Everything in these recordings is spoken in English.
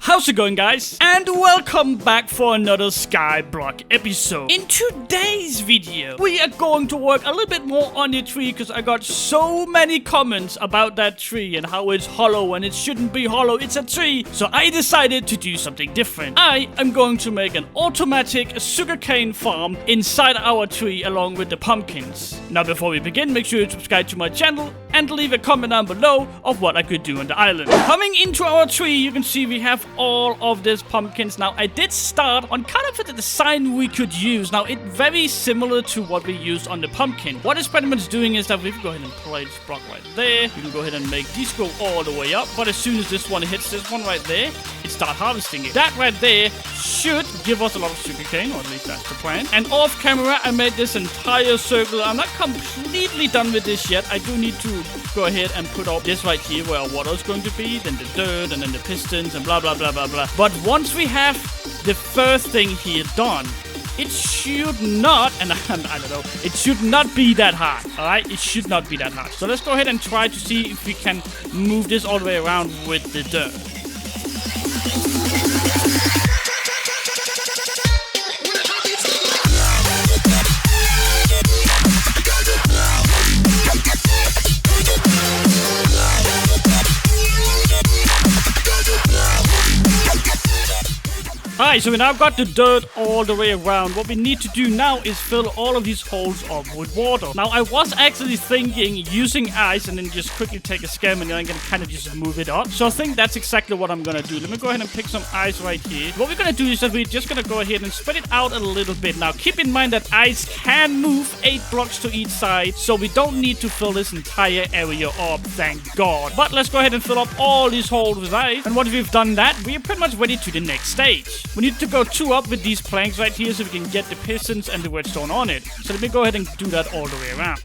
How's it going, guys? And welcome back for another Skyblock episode. In today's video, we are going to work a little bit more on the tree because I got so many comments about that tree and how it's hollow and it shouldn't be hollow, it's a tree. So I decided to do something different. I am going to make an automatic sugarcane farm inside our tree along with the pumpkins. Now before we begin, make sure you subscribe to my channel and leave a comment down below of what I could do on the island. Coming into our tree, you can see we have all of these pumpkins. Now I did start on kind of the design we could use. Now it's very similar to what we used on the pumpkin. What it's pretty much doing is that we can go ahead and place this block right there. You can go ahead and make these go all the way up, but as soon as this one hits this one right there, it starts harvesting it. That right there should give us a lot of sugarcane, or at least that's the plan. And off camera I made this entire circle. I'm not completely done with this yet. I do need to go ahead and put up this right here where our water is going to be, then the dirt, and then the pistons, and blah blah blah blah blah. But once we have the first thing here done, it should not, and I don't know, it should not be that hard, alright? It should not be that hard. So let's go ahead and try to see if we can move this all the way around with the dirt. Alright, so we now got the dirt all the way around. What we need to do now is fill all of these holes up with water. Now, I was actually thinking using ice and then just quickly take a skim and then I'm going to kind of just move it up. So I think that's exactly what I'm going to do. Let me go ahead and pick some ice right here. What we're going to do is that we're just going to go ahead and spread it out a little bit. Now, keep in mind that ice can move 8 blocks to each side, so we don't need to fill this entire area up, thank God. But let's go ahead and fill up all these holes with ice. And once we've done that, we are pretty much ready to the next stage. We need to go 2 up with these planks right here so we can get the pistons and the redstone on it. So let me go ahead and do that all the way around.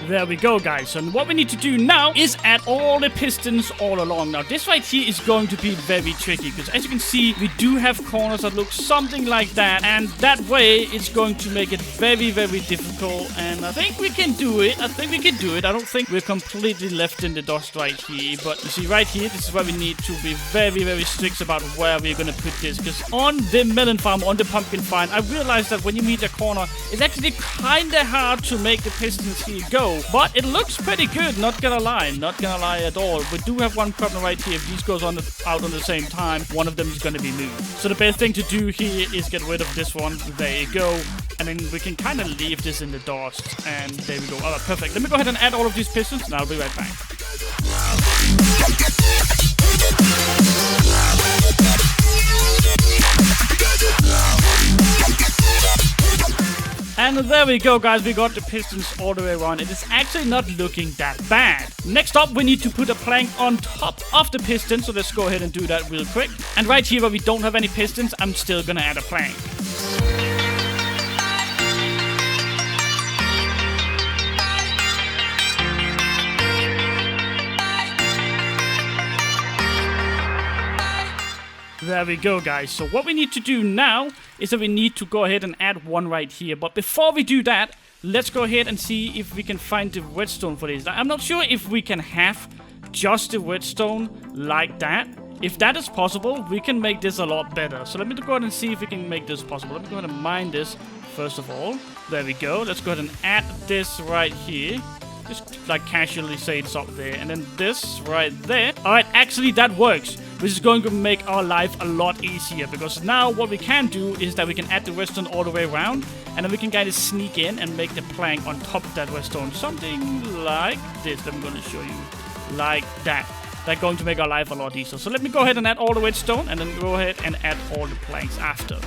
There we go, guys. And what we need to do now is add all the pistons all along. Now, this right here is going to be very tricky because as you can see, we do have corners that look something like that. And that way, it's going to make it very, very difficult. And I think we can do it. I don't think we're completely left in the dust right here. But you see right here, this is where we need to be very, very strict about where we're going to put this. Because on the melon farm, on the pumpkin farm, I realized that when you meet a corner, it's actually kind of hard to make the pistons here go. But it looks pretty good, not gonna lie at all. We do have one problem right here. If these goes out on the same time, one of them is gonna be moved. So the best thing to do here is get rid of this one. There you go. And then we can kind of leave this in the dust. And there we go. Alright, perfect. Let me go ahead and add all of these pistons and I'll be right back. And there we go, guys. We got the pistons all the way around. It is actually not looking that bad. Next up, we need to put a plank on top of the piston. So let's go ahead and do that real quick. And right here where we don't have any pistons, I'm still gonna add a plank. There we go, guys. So what we need to do now is that we need to go ahead and add one right here. But before we do that, let's go ahead and see if we can find the redstone for this. I'm not sure if we can have just the redstone like that. If that is possible, we can make this a lot better. So let me go ahead and see if we can make this possible. Let me go ahead and mine this first of all. There we go. Let's go ahead and add this right here. Just like casually say it's up there. And then this right there. Alright, actually that works. Which is going to make our life a lot easier. Because now what we can do is that we can add the redstone all the way around. And then we can kind of sneak in and make the plank on top of that redstone. Something like this that I'm going to show you. Like that. That's going to make our life a lot easier. So let me go ahead and add all the redstone. And then go ahead and add all the planks after.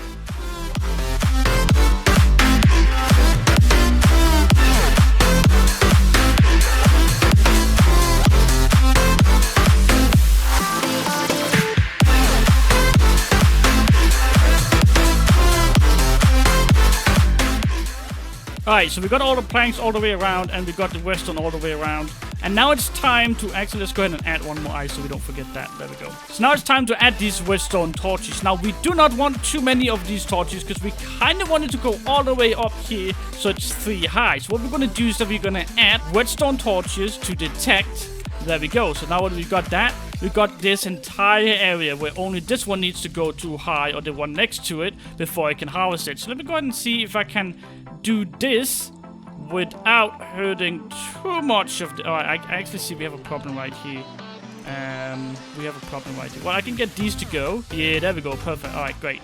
Alright, Alright, so we got all the planks all the way around, and we got the redstone all the way around. And now it's time to actually, let's go ahead and add one more ice so we don't forget that. There we go. So now it's time to add these redstone torches. Now we do not want too many of these torches because we kind of wanted to go all the way up here so it's 3 high. So what we're going to do is that we're going to add redstone torches to detect. There we go. So now when we got that, we got this entire area where only this one needs to go too high or the one next to it before I can harvest it. So let me go ahead and see if I can do this without hurting too much of the... Oh, I actually see we have a problem right here. We have a problem right here. Well, I can get these to go. Yeah, there we go. Perfect. All right, great.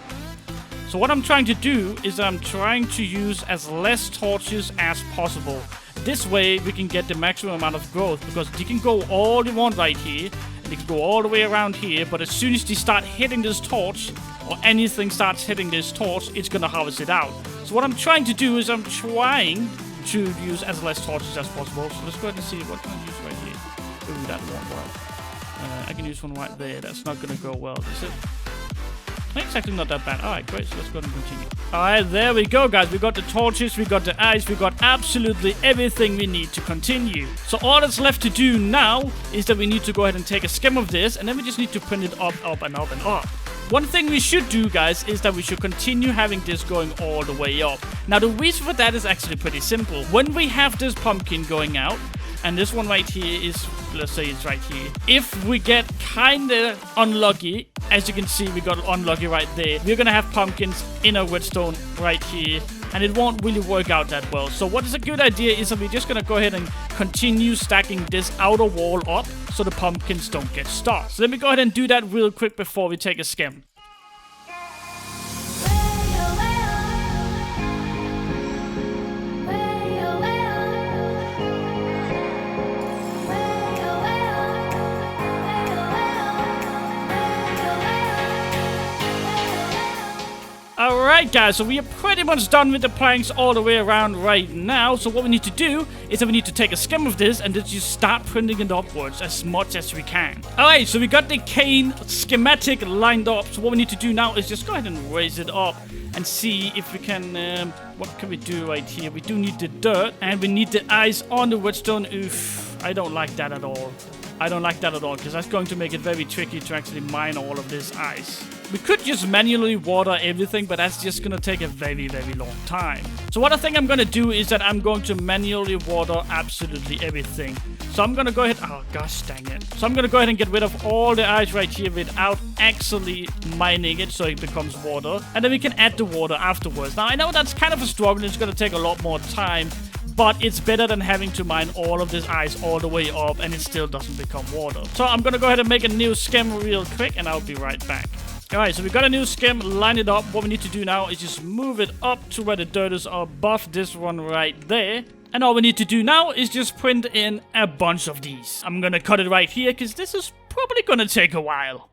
So what I'm trying to do is I'm trying to use as less torches as possible. This way, we can get the maximum amount of growth because you can go all you want right here and you can go all the way around here, but as soon as they start hitting this torch or anything starts hitting this torch, it's gonna harvest it out. So what I'm trying to do is I'm trying to use as less torches as possible. So let's go ahead and see what can I use right here. Ooh, that won't work. I can use one right there. That's not gonna go well, is it? It's actually not that bad. Alright, great. So let's go ahead and continue. Alright, there we go, guys. We got the torches, we got the ice, we got absolutely everything we need to continue. So all that's left to do now is that we need to go ahead and take a skim of this, and then we just need to print it up, up, and up, and up. One thing we should do, guys, is that we should continue having this going all the way up. Now, the reason for that is actually pretty simple. When we have this pumpkin going out, and this one right here is, let's say it's right here. If we get kinda unlucky, as you can see, we got unlucky right there. We're gonna have pumpkins in a redstone right here, and it won't really work out that well. So what is a good idea is that we're just gonna go ahead and continue stacking this outer wall up so the pumpkins don't get stuck. So let me go ahead and do that real quick before we take a skim. Alright guys, so we are pretty much done with the planks all the way around right now. So what we need to do is that we need to take a skim of this and then just start printing it upwards as much as we can. Alright, so we got the cane schematic lined up. So what we need to do now is just go ahead and raise it up and see if we can... what can we do right here? We do need the dirt and we need the ice on the redstone. Oof, I don't like that at all. I don't like that at all because that's going to make it very tricky to actually mine all of this ice. We could just manually water everything, but that's just going to take a very, very long time. So what I think I'm going to do is that I'm going to manually water absolutely everything. So I'm going to go ahead... Oh, gosh dang it. So I'm going to go ahead and get rid of all the ice right here without actually mining it so it becomes water. And then we can add the water afterwards. Now, I know that's kind of a struggle. It's going to take a lot more time. But it's better than having to mine all of this ice all the way up and it still doesn't become water. So I'm going to go ahead and make a new skim real quick and I'll be right back. Alright, so we got a new skim, line it up. What we need to do now is just move it up to where the dirt is above this one right there. And all we need to do now is just print in a bunch of these. I'm gonna cut it right here because this is probably gonna take a while.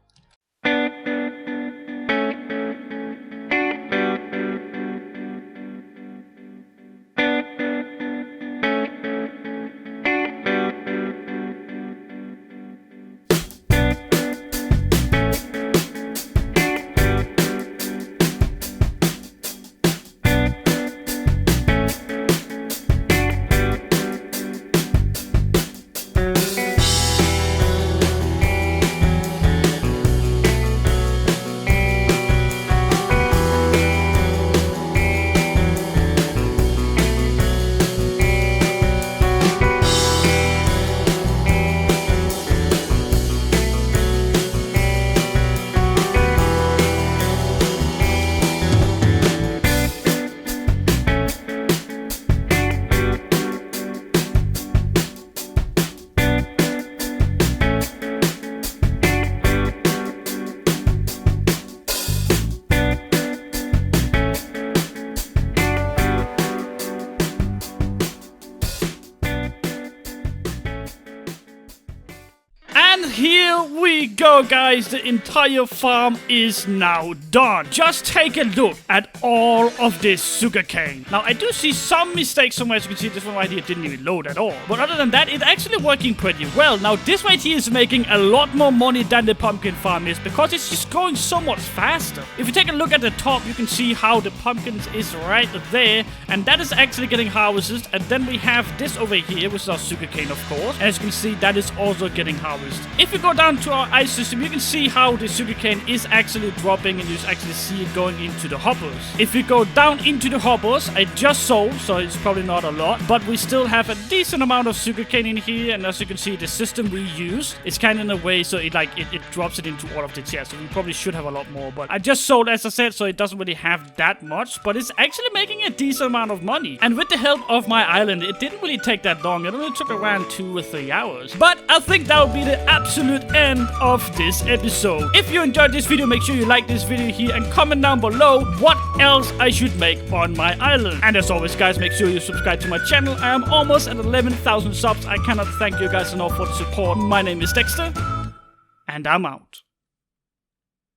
And here we go, guys. The entire farm is now done. Just take a look at all of this sugarcane. Now, I do see some mistakes somewhere. As you can see, this one right here didn't even load at all. But other than that, it's actually working pretty well. Now, this right here is making a lot more money than the pumpkin farm is because it's just going so much faster. If you take a look at the top, you can see how the pumpkins is right there. And that is actually getting harvested. And then we have this over here, which is our sugarcane, of course. And as you can see, that is also getting harvested. If you go down to our ice system, you can see how the sugarcane is actually dropping, and you actually see it going into the hoppers. If we go down into the hoppers, I just sold, so it's probably not a lot, but we still have a decent amount of sugarcane in here. And as you can see, the system we use is kind of in a way so it drops it into all of the chests. So we probably should have a lot more, but I just sold, as I said, so it doesn't really have that much, but it's actually making a decent amount of money. And with the help of my island, it didn't really take that long. It only took around 2 or 3 hours. But I think that would be the absolute end of this episode. If you enjoyed this video, make sure you like this video here and comment down below what else I should make on my island. And as always, guys, make sure you subscribe to my channel. I am almost at 11,000 subs. I cannot thank you guys enough for the support. My name is Dexter, and I'm out.